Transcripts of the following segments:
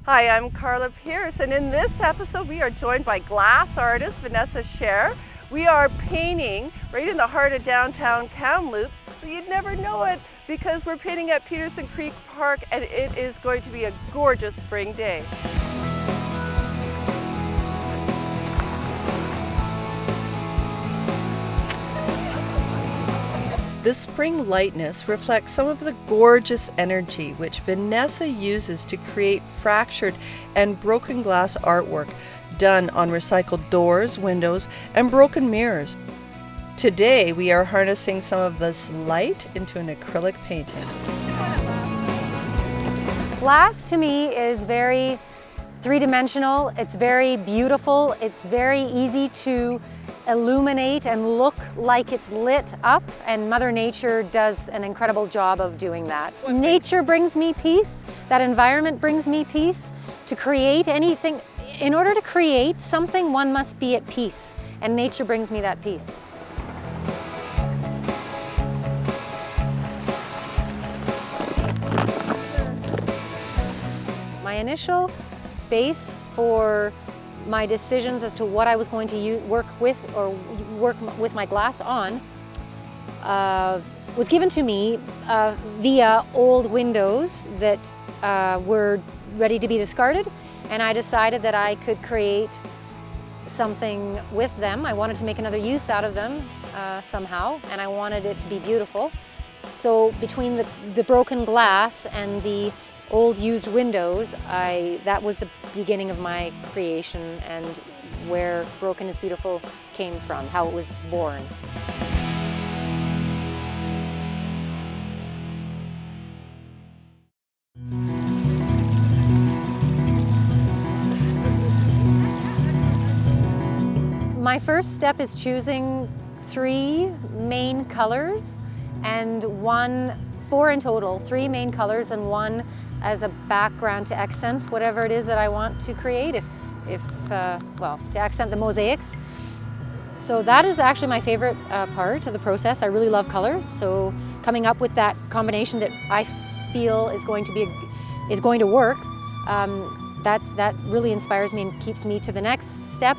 Hi, I'm Karla Pearce, and in this episode we are joined by glass artist Vinessa Scherrer. We are painting right in the heart of downtown Kamloops, but you'd never know it because we're painting at Peterson Creek Park and it is going to be a gorgeous spring day. This spring lightness reflects some of the gorgeous energy which Vinessa uses to create fractured and broken glass artwork done on recycled doors, windows, and broken mirrors. Today we are harnessing some of this light into an acrylic painting. Glass to me is very three-dimensional, it's very beautiful, it's very easy to illuminate and look like it's lit up, and Mother Nature does an incredible job of doing that. Nature brings me peace, that environment brings me peace. To create anything, in order to create something, one must be at peace, and nature brings me that peace. My initial base for my decisions as to what I was going to work with my glass on was given to me via old windows that were ready to be discarded, and I decided that I could create something with them. I wanted to make another use out of them somehow, and I wanted it to be beautiful. So between the broken glass and the old used windows, that was the beginning of my creation and where Broken is Beautiful came from, how it was born. My first step is choosing 3 main colors and four in total, 3 main colors and 1 as a background to accent whatever it is that I want to create, to accent the mosaics. So that is actually my favorite part of the process. I really love color, so coming up with that combination that I feel is going to work, that really inspires me and keeps me to the next step,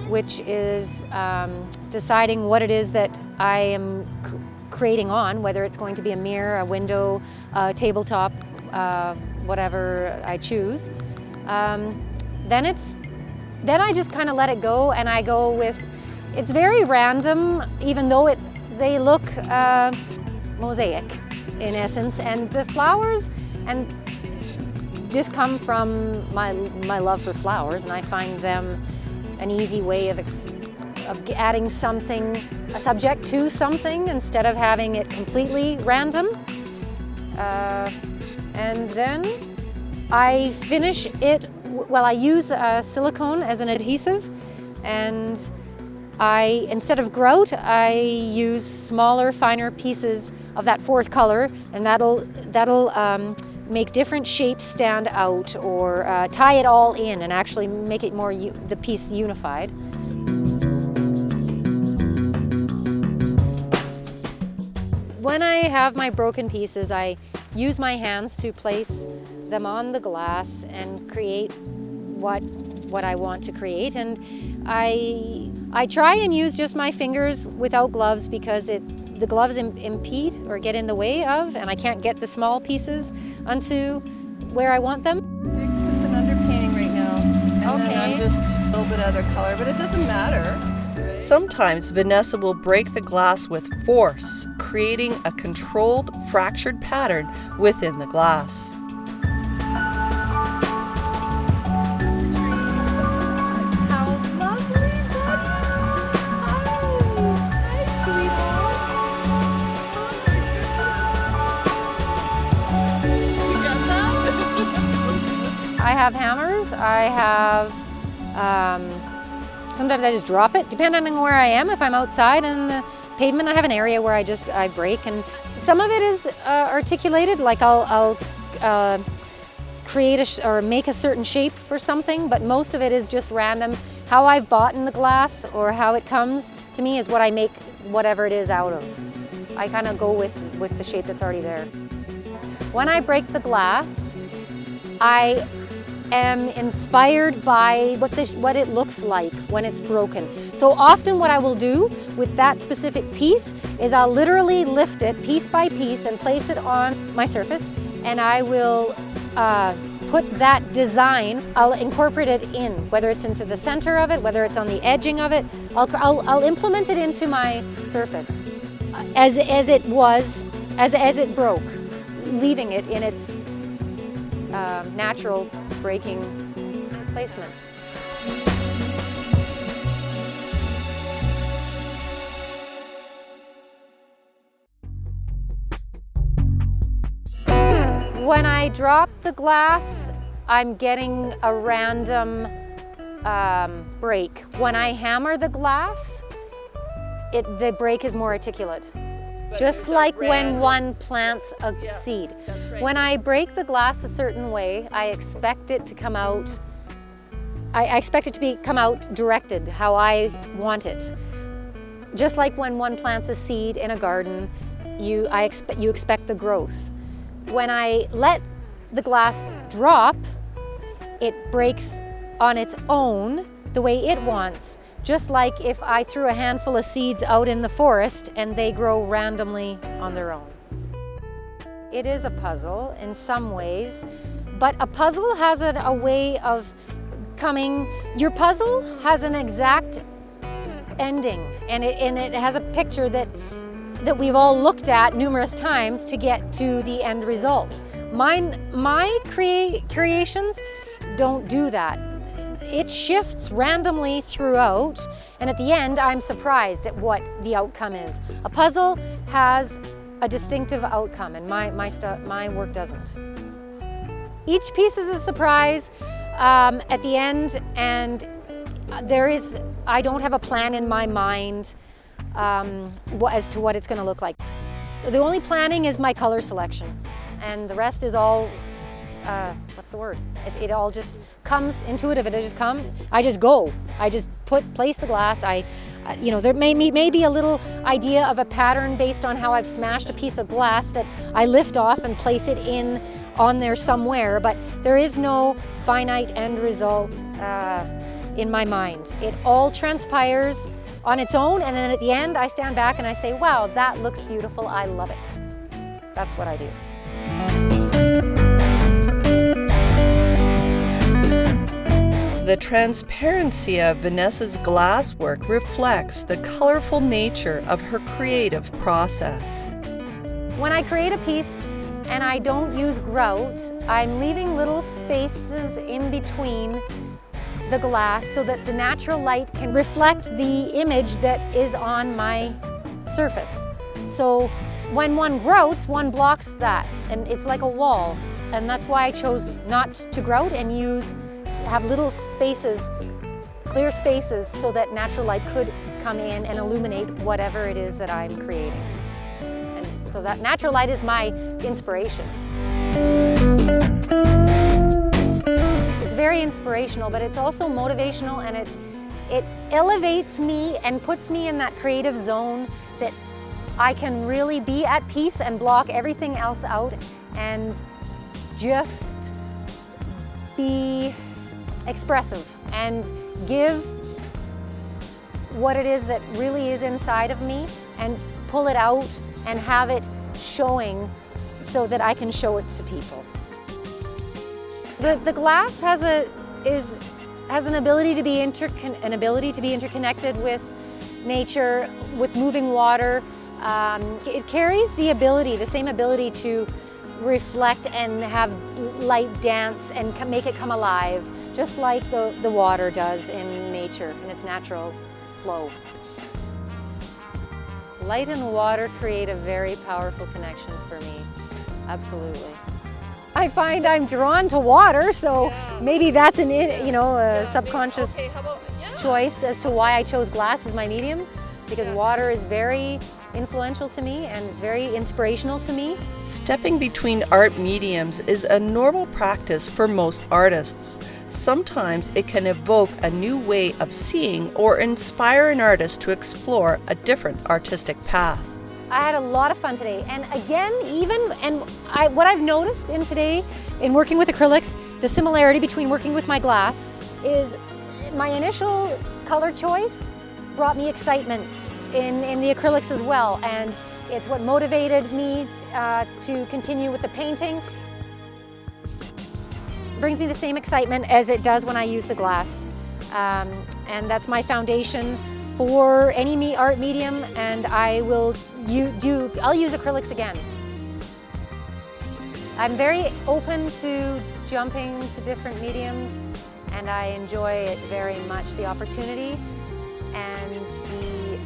which is deciding what it is that I am creating on, whether it's going to be a mirror, a window, a tabletop, whatever I choose. Then I just kind of let it go, and I go with, it's very random, even though they look mosaic in essence, and the flowers and just come from my love for flowers, and I find them an easy way of adding something, a subject to something, instead of having it completely random. And then I finish it, I use silicone as an adhesive, and instead of grout, I use smaller, finer pieces of that 4th color, and that'll make different shapes stand out, or tie it all in and actually make it more the piece unified. When I have my broken pieces, I use my hands to place them on the glass and create what I want to create. And I try and use just my fingers without gloves, because the gloves impede or get in the way of, and I can't get the small pieces onto where I want them. It's an underpainting right now, and then I'm just a little bit other color, but it doesn't matter. Right? Sometimes Vinessa will break the glass with force, creating a controlled, fractured pattern within the glass. I have hammers, sometimes I just drop it, depending on where I am. If I'm outside in the pavement, I have an area where I break, and some of it is articulated, like I'll create or make a certain shape for something, but most of it is just random. How I've bought in the glass or how it comes to me is what I make whatever it is out of. I kind of go with the shape that's already there. When I break the glass, I am inspired by what it looks like when it's broken. So often what I will do with that specific piece is I'll literally lift it piece by piece and place it on my surface, and I will put that design, I'll incorporate it in, whether it's into the center of it, whether it's on the edging of it, I'll implement it into my surface as it broke, leaving it in its natural breaking placement. When I drop the glass, I'm getting a random break. When I hammer the glass, the break is more articulate. Just like when one plants a seed. Right. When I break the glass a certain way, I expect it to come out, I expect it to come out directed how I want it. Just like when one plants a seed in a garden, you expect the growth. When I let the glass drop, it breaks on its own the way it wants. Just like if I threw a handful of seeds out in the forest and they grow randomly on their own. It is a puzzle in some ways, but a puzzle has a way of coming. Your puzzle has an exact ending, and it has a picture that we've all looked at numerous times to get to the end result. My creations don't do that. It shifts randomly throughout, and at the end, I'm surprised at what the outcome is. A puzzle has a distinctive outcome, and my work doesn't. Each piece is a surprise at the end, and I don't have a plan in my mind as to what it's going to look like. The only planning is my color selection, and the rest is all, what's the word? It all just comes intuitive. It just comes. I just go. I just place the glass. There may be a little idea of a pattern based on how I've smashed a piece of glass that I lift off and place it on there somewhere, but there is no finite end result in my mind. It all transpires on its own, and then at the end I stand back and I say, wow, that looks beautiful, I love it. That's what I do. The transparency of Vinessa's glasswork reflects the colorful nature of her creative process. When I create a piece and I don't use grout, I'm leaving little spaces in between the glass so that the natural light can reflect the image that is on my surface. So when one grouts, one blocks that, and it's like a wall. And that's why I chose not to grout and have little spaces, clear spaces, so that natural light could come in and illuminate whatever it is that I'm creating. And so that natural light is my inspiration. It's very inspirational, but it's also motivational, and it elevates me and puts me in that creative zone that I can really be at peace and block everything else out and just be expressive and give what it is that really is inside of me and pull it out and have it showing so that I can show it to people. The glass has an ability to be interconnected with nature, with moving water. It carries the same ability to reflect and have light dance and make it come alive, just like the water does in nature, in its natural flow. Light and water create a very powerful connection for me, absolutely. I find I'm drawn to water, so maybe that's a subconscious choice as to why I chose glass as my medium, because water is very influential to me and it's very inspirational to me. Stepping between art mediums is a normal practice for most artists. Sometimes it can evoke a new way of seeing or inspire an artist to explore a different artistic path. I had a lot of fun today, and again, what I've noticed in working with acrylics The similarity between working with my glass is my initial color choice brought me excitement in the acrylics as well, and it's what motivated me to continue with the painting. It brings me the same excitement as it does when I use the glass, and that's my foundation for any art medium, and I'll use acrylics again. I'm very open to jumping to different mediums, and I enjoy it very much, the opportunity and the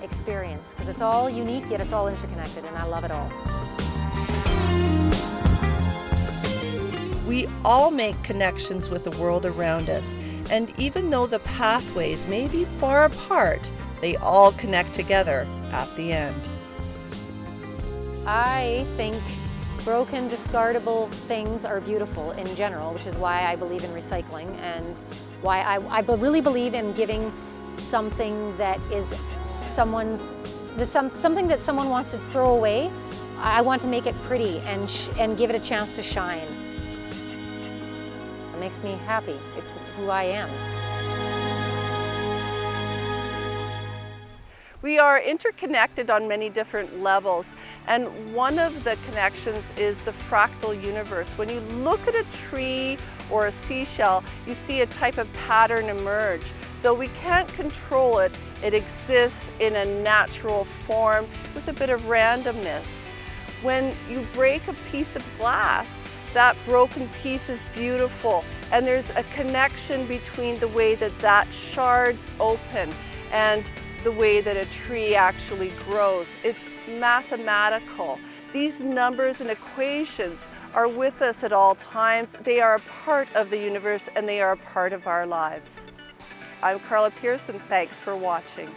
experience, because it's all unique yet it's all interconnected, and I love it all. We all make connections with the world around us, and even though the pathways may be far apart, they all connect together at the end. I think broken, discardable things are beautiful in general, which is why I believe in recycling, and why I really believe in giving something that is something that someone wants to throw away. I want to make it pretty and give it a chance to shine. It makes me happy. It's who I am. We are interconnected on many different levels, and one of the connections is the fractal universe. When you look at a tree or a seashell, you see a type of pattern emerge. Though we can't control it, it exists in a natural form with a bit of randomness. When you break a piece of glass, that broken piece is beautiful, and there's a connection between the way that shards open and the way that a tree actually grows. It's mathematical. These numbers and equations are with us at all times. They are a part of the universe, and they are a part of our lives. I'm Karla Pearce, and thanks for watching.